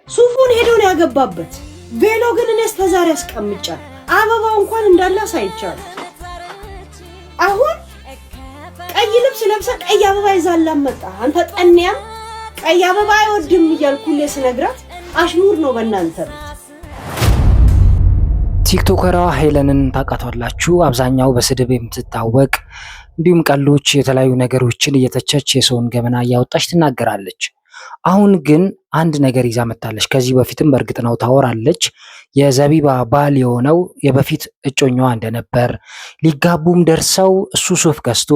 ሱፉን ሄዶ ነው ያገባበት። ቬሎ ግን እኔ እስከዛሬ አስቀምጫለሁ። አበባው እንኳን እንዳለ አሳይቻለሁ። አሁን ቀይ ልብስ ለብሳ ቀይ አበባ ይዛላ መጣ። አንተ ጠንያም ቀይ አበባ አይወድም እያልኩልህ ስነግራት አሽሙር ነው በእናንተ ቤት። ቲክቶከሯ ሄለንን ታውቃቷላችሁ። አብዛኛው በስድብ የምትታወቅ እንዲሁም ቀሎች የተለያዩ ነገሮችን እየተቸች የሰውን ገመና እያወጣች ትናገራለች። አሁን ግን አንድ ነገር ይዛ መጣለች። ከዚህ በፊትም በእርግጥ ነው ታወራለች። የዘቢባ ባል የሆነው የበፊት እጮኛዋ እንደነበር ሊጋቡም ደርሰው እሱ ሱፍ ገዝቶ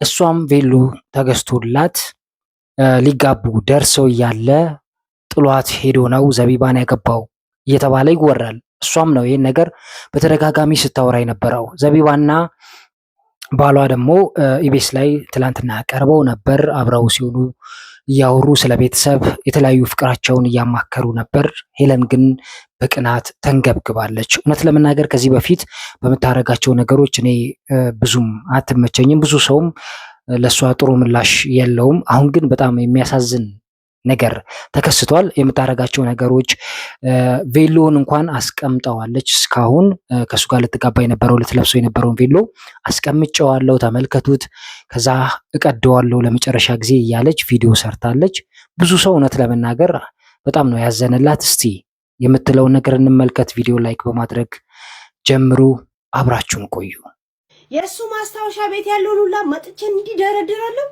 እሷም ቬሎ ተገዝቶላት ሊጋቡ ደርሰው እያለ ጥሏት ሄዶ ነው ዘቢባን ያገባው እየተባለ ይወራል። እሷም ነው ይሄን ነገር በተደጋጋሚ ስታወራ የነበረው። ዘቢባና ባሏ ደግሞ ኢቢኤስ ላይ ትላንትና ቀርበው ነበር። አብረው ሲሆኑ እያወሩ ስለ ቤተሰብ የተለያዩ ፍቅራቸውን እያማከሩ ነበር። ሄለን ግን በቅናት ተንገብግባለች። እውነት ለመናገር ከዚህ በፊት በምታደርጋቸው ነገሮች እኔ ብዙም አትመቸኝም። ብዙ ሰውም ለእሷ ጥሩ ምላሽ የለውም። አሁን ግን በጣም የሚያሳዝን ነገር ተከስቷል። የምታደርጋቸው ነገሮች ቬሎን እንኳን አስቀምጠዋለች። እስካሁን ከሱ ጋር ልትጋባ የነበረው ልትለብሰው የነበረውን ቬሎ አስቀምጨዋለሁ፣ ተመልከቱት፣ ከዛ እቀደዋለሁ ለመጨረሻ ጊዜ እያለች ቪዲዮ ሰርታለች። ብዙ ሰው እውነት ለመናገር በጣም ነው ያዘነላት። እስቲ የምትለውን ነገር እንመልከት። ቪዲዮ ላይክ በማድረግ ጀምሩ፣ አብራችሁን ቆዩ። የእሱ ማስታወሻ ቤት ያለውን ሁላ መጥቼ እንዲደረድራለሁ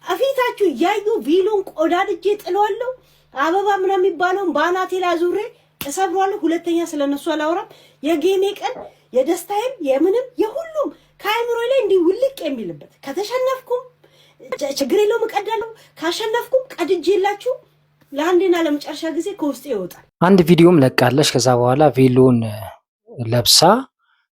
አፊታችሁ ያዩ ቪሎን ቆዳድጄ ጥለዋለሁ። አበባ ምናምን የሚባለውን ባናቴ ላይ አዙሬ እሰብሯለሁ። ሁለተኛ ስለነሱ አላወራም። የጌሜ ቀን የደስታዬም የምንም የሁሉም ከአይምሮ ላይ እንዲህ ውልቅ የሚልበት ከተሸነፍኩም ችግር የለውም እቀዳለሁ፣ ካሸነፍኩም ቀድጄላችሁ ለአንዴና ለመጨረሻ ጊዜ ከውስጤ ይወጣል። አንድ ቪዲዮም ለቃለች። ከዛ በኋላ ቬሎን ለብሳ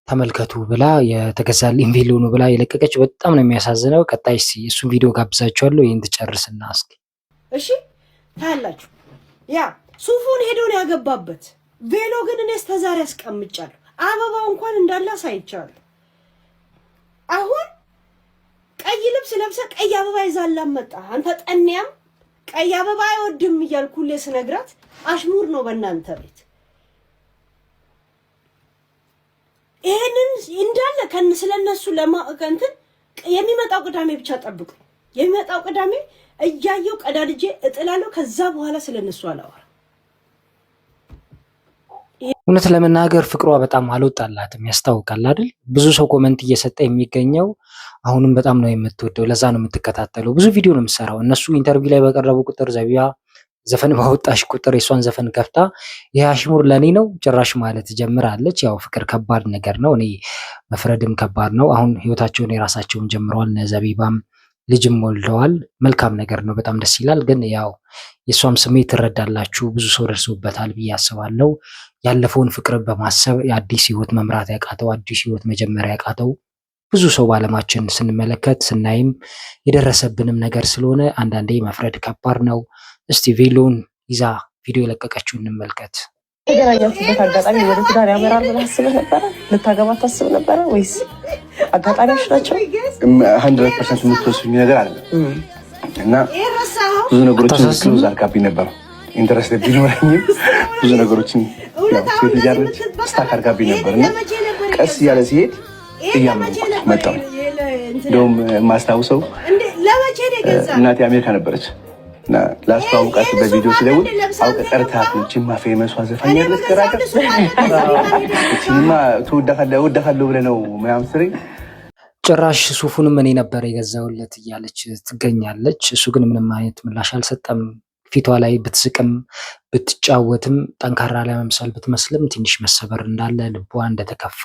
ተመልከቱ ብላ የተገዛልኝ ቬሎ ነው ብላ የለቀቀች በጣም ነው የሚያሳዝነው። ቀጣይ እሱን ቪዲዮ ጋብዛችኋለሁ። ይህን ትጨርስና እስኪ እሺ ታያላችሁ። ያ ሱፉን ሄዶ ነው ያገባበት። ቬሎ ግን እኔ እስከዛሬ አስቀምጫለሁ። አበባው እንኳን እንዳለ አሳይቻለሁ። አሁን ቀይ ልብስ ለብሳ ቀይ አበባ ይዛላ መጣ። አንተ ጠንያም ቀይ አበባ አይወድም እያልኩልህ ስነግራት አሽሙር ነው በእናንተ ቤት። ይሄንን እንዳለ ስለነሱ ለማከንትን የሚመጣው ቅዳሜ ብቻ ጠብቁ። የሚመጣው ቅዳሜ እያየው ቀዳድጄ እጥላለሁ። ከዛ በኋላ ስለነሱ አላወራ። እውነት ለመናገር ፍቅሯ በጣም አልወጣላትም፣ ያስታውቃል አይደል? ብዙ ሰው ኮመንት እየሰጠ የሚገኘው አሁንም በጣም ነው የምትወደው፣ ለዛ ነው የምትከታተለው። ብዙ ቪዲዮ ነው የምትሰራው። እነሱ ኢንተርቪው ላይ በቀረቡ ቁጥር ዘቢባ ዘፈን ባወጣሽ ቁጥር የሷን ዘፈን ከፍታ ይሄ አሽሙር ለኔ ነው ጭራሽ ማለት ጀምራለች። ያው ፍቅር ከባድ ነገር ነው። እኔ መፍረድም ከባድ ነው። አሁን ህይወታቸውን የራሳቸውን ጀምረዋል። ዘቢባም ልጅም ወልደዋል። መልካም ነገር ነው። በጣም ደስ ይላል። ግን ያው የሷም ስሜት ትረዳላችሁ። ብዙ ሰው ደርሶበታል ብዬ አስባለሁ። ያለፈውን ፍቅር በማሰብ የአዲስ ህይወት መምራት ያቃተው፣ አዲስ ህይወት መጀመሪያ ያቃተው ብዙ ሰው በዓለማችን ስንመለከት ስናይም የደረሰብንም ነገር ስለሆነ አንዳንዴ መፍረድ ከባድ ነው። እስቲ ቬሎን ይዛ ቪዲዮ የለቀቀችው እንመልከት። የተገናኛችሁበት አጋጣሚ ወደ ትዳር ያመራል ብለህ አስበህ ነበረ? ልታገባ ታስብ ነበረ ወይስ አጋጣሚዎች ናቸው? 100% የምትወስኝ ነገር አለ እና ብዙ ነገሮችን ክሎዝ አድርጋብኝ ነበር። ኢንተረስት ቢኖረኝም ብዙ ነገሮችን ሴት ልጃለች ስታክ አድርጋብኝ ነበር እና ቀስ እያለ ሲሄድ እያመንኩት መጣሁ። እንደውም የማስታውሰው እናቴ አሜሪካ ነበረች እና ላስተዋውቃት በቪዲዮ ስለውል አውቀ ቀርታት ነው ጅማ ፌመሷ ዘፋኝ ያለች ከራከ ጅማ ትወዳለሁ ብለህ ነው ምናምን ስሪ። ጭራሽ ሱፉንም እኔ ነበር የገዛውለት እያለች ትገኛለች። እሱ ግን ምንም አይነት ምላሽ አልሰጠም። ፊቷ ላይ ብትስቅም ብትጫወትም ጠንካራ ለመምሰል ብትመስልም ትንሽ መሰበር እንዳለ፣ ልቧ እንደተከፋ፣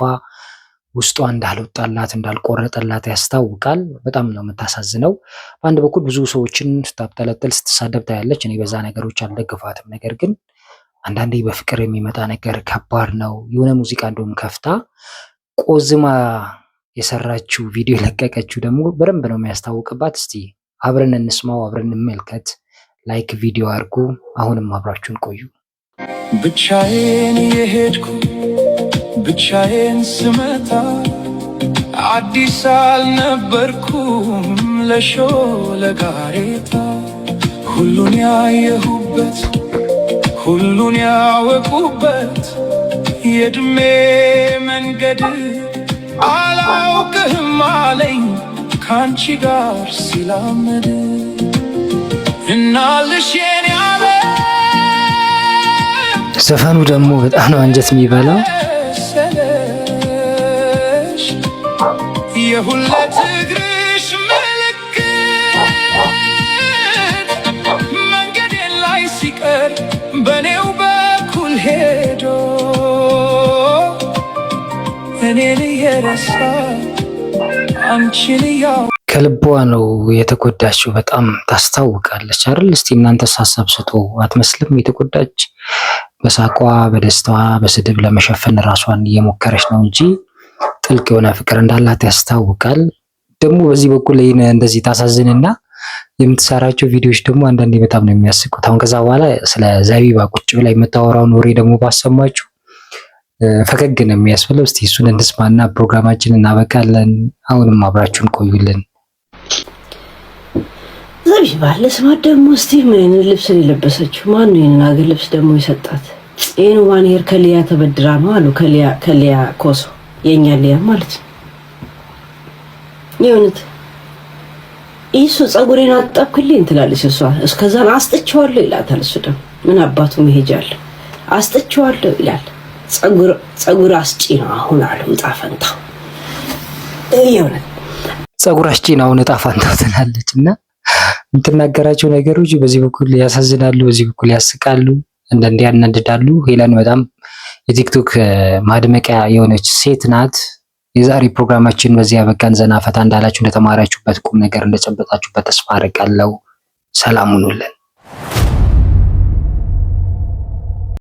ውስጧ እንዳልወጣላት እንዳልቆረጠላት ያስታውቃል። በጣም ነው የምታሳዝነው። በአንድ በኩል ብዙ ሰዎችን ስታብጠለጥል ስትሳደብ ታያለች። እኔ በዛ ነገሮች አልደግፋትም። ነገር ግን አንዳንዴ በፍቅር የሚመጣ ነገር ከባድ ነው። የሆነ ሙዚቃ እንደውም ከፍታ ቆዝማ የሰራችው ቪዲዮ የለቀቀችው ደግሞ በደንብ ነው የሚያስታውቅባት። እስቲ አብረን እንስማው፣ አብረን እንመልከት። ላይክ ቪዲዮ አድርጉ። አሁንም አብራችሁን ቆዩ። ብቻዬን የሄድኩ ብቻዬን ስመታ አዲስ አልነበርኩም ለሾለጋሬታ ሁሉን ያየሁበት ሁሉን ያወቁበት የእድሜ መንገድ አላውቅህም አለኝ ካንቺ ጋር ሲላመድ እናልሽ የኔ ያለ ዘፈኑ ደግሞ በጣም ነው አንጀት የሚበላው። የሁለት እግርሽ ምልክት መንገዴን ላይ ሲቀር በኔው በኩል ሄዶ እኔን እየረሳ አንቺን ያው ከልቧ ነው የተጎዳችው። በጣም ታስታውቃለች አይደል? እስቲ እናንተ ሀሳብ ስጡ። አትመስልም? የተጎዳች በሳቋ በደስታዋ በስድብ ለመሸፈን ራሷን እየሞከረች ነው እንጂ ጥልቅ የሆነ ፍቅር እንዳላት ያስታውቃል። ደግሞ በዚህ በኩል ይህን እንደዚህ ታሳዝንና የምትሰራቸው ቪዲዮዎች ደግሞ አንዳንዴ በጣም ነው የሚያስቁት። አሁን ከዛ በኋላ ስለ ዘቢባ ቁጭ ብላ የምታወራውን ወሬ ደግሞ ባሰማችሁ ፈገግ ነው የሚያስብለው። እስቲ እሱን እንስማና ፕሮግራማችን እናበቃለን። አሁንም አብራችሁን ቆዩልን። ዘቢባ ለስማት ደግሞ እስቲ ምን አይነት ልብስ ነው የለበሰችው? ማን ነው ይሄንን አገር ልብስ ደግሞ የሰጣት? ይሄን ዋን ሄር ከሊያ ተበድራ ነው አሉ። ከሊያ ኮሶ የኛ ሊያ ማለት ነው። የእውነት እሱ ፀጉሬን አጣብክልኝ ትላለች እሷ። እስከዛ አስጥቼዋለሁ ይላታል እሱ ደግሞ ምን አባቱ መሄጃለሁ አስጥቼዋለሁ ይላል። ፀጉር አስጪ ነው አሁን አሉ ዕጣ ፈንታው። የእውነት ፀጉር አስጪ ነው አሁን ዕጣ ፈንታው ትላለች። እና የምትናገራቸው ነገሮች በዚህ በኩል ያሳዝናሉ፣ በዚህ በኩል ያስቃሉ፣ አንዳንዴ ያናድዳሉ። ሄለን በጣም የቲክቶክ ማድመቂያ የሆነች ሴት ናት። የዛሬ ፕሮግራማችን በዚህ ያበቃን። ዘና ፈታ እንዳላችሁ እንደተማራችሁበት ቁም ነገር እንደጨበጣችሁበት ተስፋ አደርጋለሁ። ሰላም ሁኑልን።